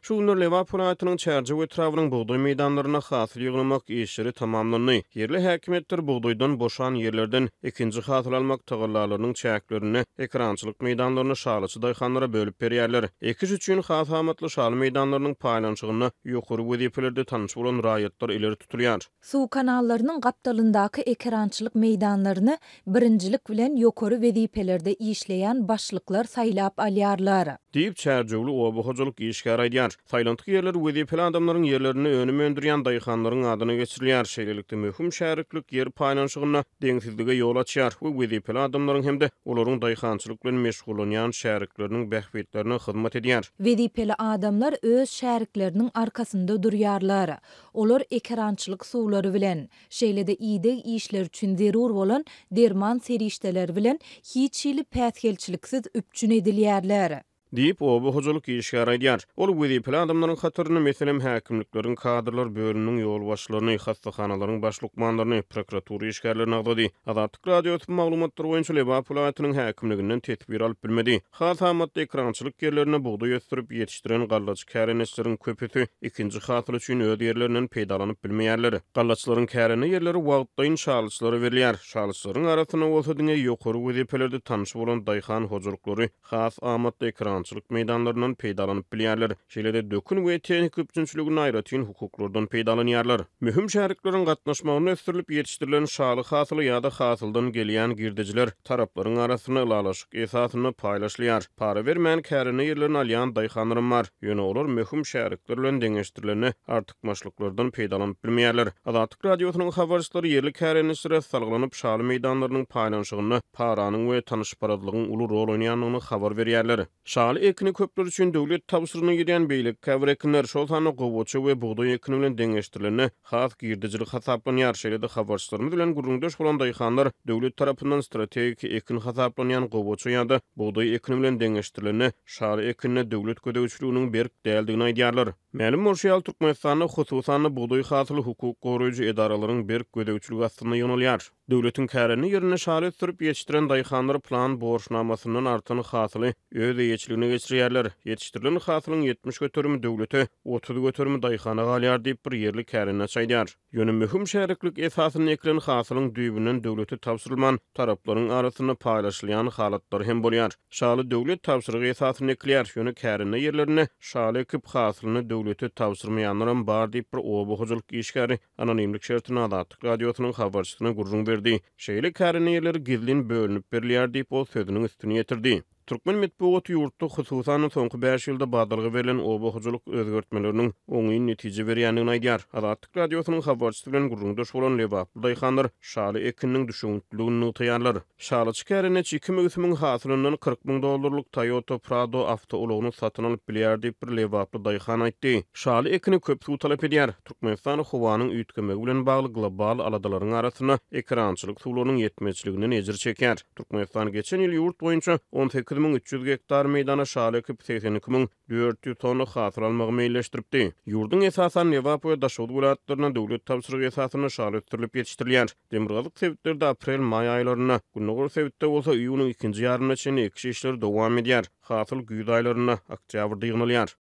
Şu günler Lewap vilayatynyň Çärçe we Trawynyň buğday meýdanlaryna hasyl ýygnamak işleri tamamlandy. Yerli häkimetler buğdaýdan boşan yerlerden ikinji hasyl almak tagallalarynyň çäklerini ekrançylyk meýdanlaryna şalyçy daýhanlara bölüp berýärler. Ekiş üçin has hamatly şaly meýdanlarynyň paýlançygyny ýokary wezipelerde tanış bolan raýatlar ileri tutulýar. Suw kanallarynyň gapdalyndaky ekrançylyk meýdanlaryny birinjilik bilen ýokary wezipelerde işleýän başlyklar saýlap alýarlar. Diýip Çärçewli oba hojalyk işgär aýdýar. Saýlantyk yerler wezipeli adamlaryň yerlerini önüme öndürýän daýhanlaryň adyna geçirilýär. Şeýlelikde möhüm şäherlik yer paýlançygyna deňsizlige ýol açýar we wezipeli adamlaryň hemde olaryň daýhançylyk bilen meşgulanýan şäherlikleriniň bähbetlerine hyzmat edýär. Wezipeli adamlar öz şärikleriniň arkasynda durýarlar. Olar ekrançylyk suwlary bilen, şeýlede ide işler üçin zerur bolan derman serişdeler bilen hiç ýyly päsgelçiliksiz üpçün edilýärler. Diýip oba hojalyk işgär aýdýar. Ol wezipeli adamlaryň hatyryny meselem häkimliklerin kadrlar bölüminiň ýol başlaryny, hastahanalaryň başlykmanlaryny, prokuratura işgärlerini agdady. Azatlyk radiosyň maglumatlary boýunça Lewap vilayatynyň häkimliginden tetbir alyp bilmedi. Has hamatly ekrançylyk yerlerine buğday ösdürip ýetişdiren gallaç käreneslerin köpüsü ikinji hasyl üçin öz yerlerinden peýdalanyp bilmeýärler. Gallaçlaryň kärene yerleri wagtdaýyn şalyçlara berilýär. Şalyçlaryň arasyna bolsa diňe ýokary wezipelerde tanış bolan daýhan hojalyklary has hamatly ekrançylyk meýdanlaryndan peýdalanyp bilýärler. Şeýlede dökün we tehnik üpçünçiligini aýratyn hukuklardan peýdalanýarlar. Mühüm şäherlikleriň gatnaşmagyny ösdürilip ýetişdirilen şaly hasyly ýa-da hasyldan gelýän girdijiler taraplaryň arasyna ulalaşyk esasyny paýlaşylýar. Para bermän kärine ýerlerini alýan daýhanlarym bar. Ýöne olar möhüm şäherlikler bilen deňeşdirileni artykmaçlyklardan peýdalanyp bilmeýärler. Azatlyk radiosynyň habarçylary yerli käreneslere salgylanyp şaly meýdanlarynyň paýlançygyny, paranyň we tanışparadlygyň uly rol oýnaýanyny habar berýärler. Şaly ekini köpler üçin döwlet tapşyrygyny ýeren beýlik käwrekinler şol sany gowaçy we buğday ekini bilen deňeşdirileni has girdijilik hasaplanýar. Şeýlede habarçylarymyz bilen gurrundaş bolan daýhanlar döwlet tarapyndan strategik ekin hasaplanýan gowaçy ýa-da buğday ekini bilen deňeşdirileni şaly ekinine döwlet gödäwçiliginiň berk däldigini aýdýarlar. Mälim bolşýal Türkmenistanyň hususan buğday hasyly hukuk goraýjy edaralaryň berk gödäwçiligi astyna ýonalýar. Döwletiň kärine ýerine şaly sürüp ýetişdiren daýhanlar plan borçnamasynyň artan hasyly öz ýetişligine geçirýärler. Ýetişdirilen hasylyň 70 götürümi döwlete, 30 götürümi daýhana galýar diýip bir yerli kärine aýdýar. Ýöne möhüm şäherlik esasyny eklen hasylyň düýbünden döwlete tapşyrylman taraplaryň arasyna paýlaşylýan halatlar hem bolýar. Şaly döwlet tapşyrygy esasyny ekleýär. Ýöne kärine ýerlerine şaly ekip hasylyny döwlete tapşyrmaýanlaryň bar diýip bir oba hojalyk işgäri anonimlik şertine Azatlyk radiosynyň habarçysyna gurrun berdi. Şeýle kärine ýerleri gizlin bölünip berilýär diýip ol sözüniň üstüne ýetirdi. Türkmen medeniýet ýurtda hususan soňky 5 ýylda badalgy berilen oba hojalyk özgertmeleriniň oňy netije berýändigini aýdýar. Azatlyk radiosynyň habarçysy bilen gurrundaş bolan Lewap daýhanlar şaly ekiniň düşünýändigini nutaýarlar. Şalyçy kärine 2000 hasylyndan 40 000 dollarlyk Toyota Prado awtoulogyny satyn alyp bilýär diýip bir Lewap daýhan aýtdy. Şaly ekini köp suw talap edýär. Türkmenistan howanyň üýtgemegi bilen bagly global aladalaryň arasyna ekrançylyk suwlarynyň ýetmeçiligini ejir çekýär. Türkmenistan geçen ýyl ýurt boýunça 18.300 hektar meýdana şaly ekip 82.400 tonna hasyl almagy meýilleşdiripdi. Ýurdun esasan Lewap we Daşowut vilayatlaryna döwlet tapşyrygy esasyna şaly ötürilip ýetişdirilýär. Demirgazyk sebitleri aprel-may aýlaryna, günnäger sebitde bolsa iýunyň ikinji ýarymyna çenli ekşi işleri dowam edýär. Hasyl güýz aýlaryna, oktýabrda ýygnalýar.